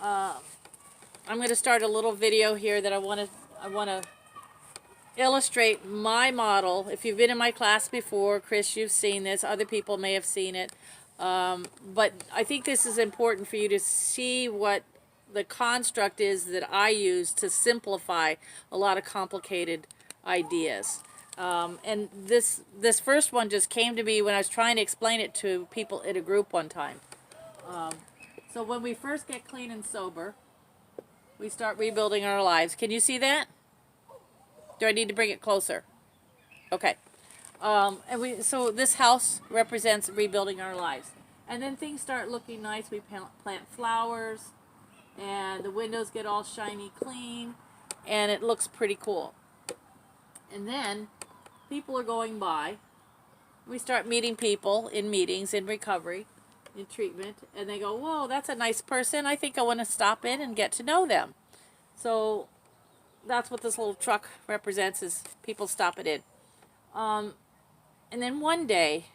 I'm going to start a little video here that I want to illustrate my model. If you've been in my class before, Chris, you've seen this. Other people may have seen it. But I think this is important for you to see what the construct is that I use to simplify a lot of complicated ideas. And this first one just came to me when I was trying to explain it to people in a group one time. So when we first get clean and sober, we start rebuilding our lives. Can you see that? Do I need to bring it closer? Okay. So this house represents rebuilding our lives. And then things start looking nice. We plant flowers, and the windows get all shiny clean, and it looks pretty cool. And then people are going by. We start meeting people in meetings, in recovery, in treatment, and they go, whoa, that's a nice person. I think I want to stop in and get to know them. So that's what this little truck represents, is people stopping in. And then one day,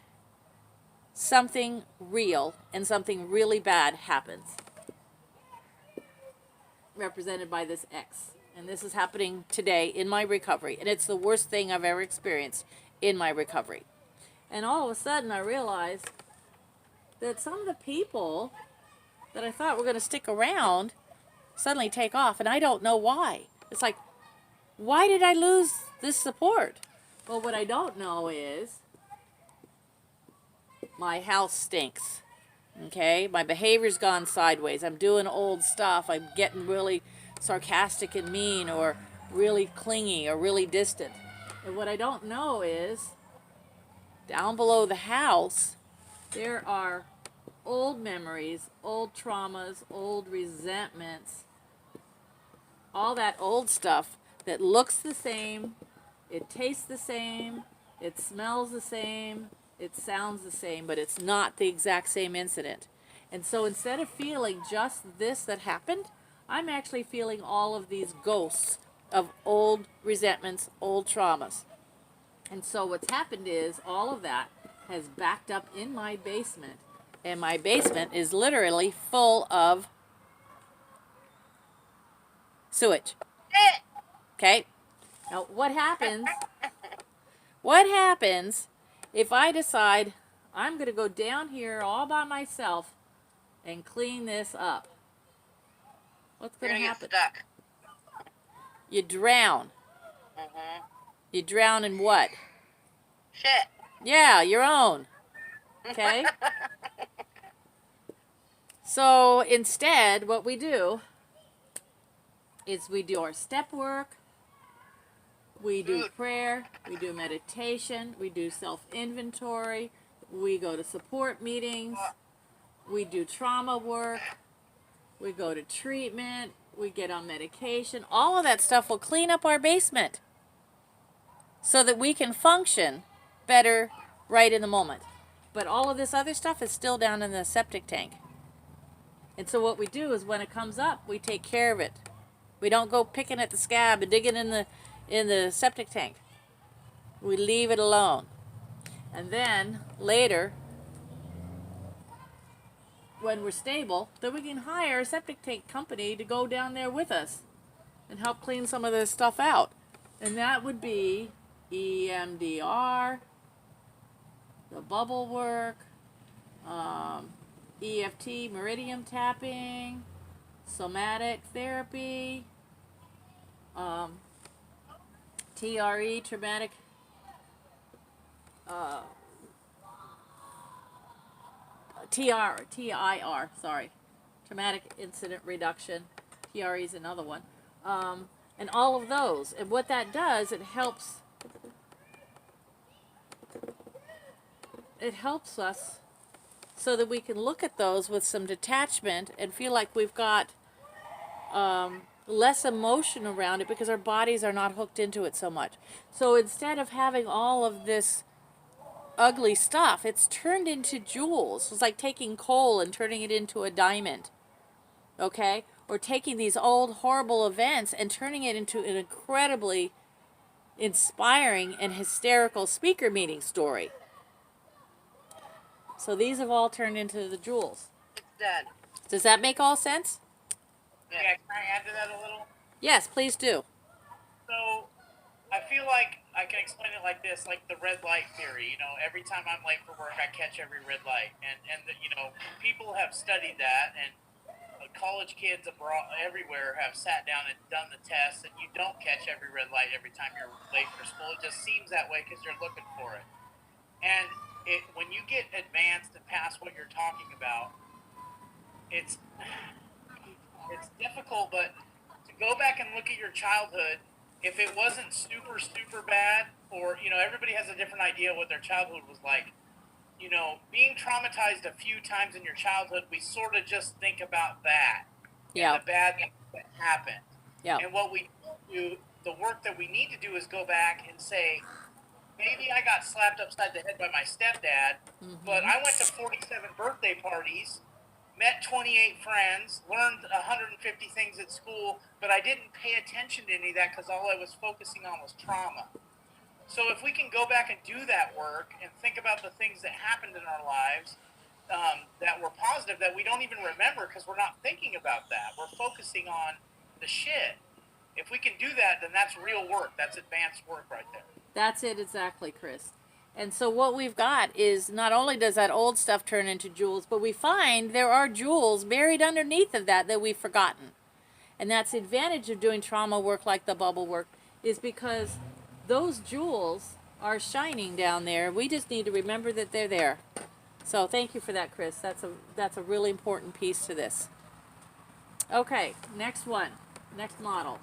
something real and something really bad happens, represented by this X. And this is happening today in my recovery. And it's the worst thing I've ever experienced in my recovery. And all of a sudden I realized that some of the people that I thought were going to stick around suddenly take off. And I don't know why. It's like, why did I lose this support? Well, what I don't know is my house stinks. Okay? My behavior's gone sideways. I'm doing old stuff. I'm getting really sarcastic and mean, or really clingy, or really distant. And what I don't know is, down below the house, there are old memories, old traumas, old resentments, all that old stuff that looks the same, it tastes the same, it smells the same, it sounds the same, but it's not the exact same incident. And so instead of feeling just this that happened, I'm actually feeling all of these ghosts of old resentments, old traumas. And so what's happened is all of that has backed up in my basement. And my basement is literally full of sewage. Okay? Now what happens if I decide I'm going to go down here all by myself and clean this up? What's going to happen? Get stuck. You drown. You drown in what? Shit. Yeah, your own. Okay? So instead, what we do is we do our step work, we do prayer, we do meditation, we do self-inventory, we go to support meetings, we do trauma work, we go to treatment, we get on medication. All of that stuff will clean up our basement so that we can function better right in the moment. But all of this other stuff is still down in the septic tank. And so what we do is when it comes up, we take care of it. We don't go picking at the scab and digging in the septic tank. We leave it alone. And then later, when we're stable, then we can hire a septic tank company to go down there with us and help clean some of this stuff out. And that would be EMDR, the bubble work, EFT, meridian tapping, somatic therapy, TRE, traumatic TIR, sorry, traumatic incident reduction. TRE is another one, and all of those. And what that does, it helps us so that we can look at those with some detachment and feel like we've got less emotion around it, because our bodies are not hooked into it so much. So instead of having all of this ugly stuff, it's turned into jewels. It's like taking coal and turning it into a diamond. Okay? Or taking these old horrible events and turning it into an incredibly inspiring and hysterical speaker meeting story. So these have all turned into the jewels. It's dead. Does that make all sense? Yeah, can I add to that a little? Yes, please do. So I feel like I can explain it like this, like the red light theory. You know, every time I'm late for work, I catch every red light, and you know, people have studied that, and college kids abroad everywhere have sat down and done the tests, and you don't catch every red light every time you're late for school. It just seems that way because you're looking for it, and when you get advanced and past what you're talking about, it's it's difficult, but to go back and look at your childhood, if it wasn't super, super bad, or, you know, everybody has a different idea what their childhood was like. You know, being traumatized a few times in your childhood, we sort of just think about that and Yeah. the bad things that happened. Yeah. And what we do, the work that we need to do is go back and say, maybe I got slapped upside the head by my stepdad, but I went to 47 birthday parties, met 28 friends, learned 150 things at school, but I didn't pay attention to any of that because all I was focusing on was trauma. So if we can go back and do that work and think about the things that happened in our lives that were positive that we don't even remember because we're not thinking about that. We're focusing on the shit. If we can do that, then that's real work. That's advanced work right there. That's it exactly, Chris. And so what we've got is not only does that old stuff turn into jewels, but we find there are jewels buried underneath of that we've forgotten. And that's the advantage of doing trauma work like the bubble work, is because those jewels are shining down there. We just need to remember that they're there. So thank you for that, Chris. That's a really important piece to this. Okay, next one. Next model.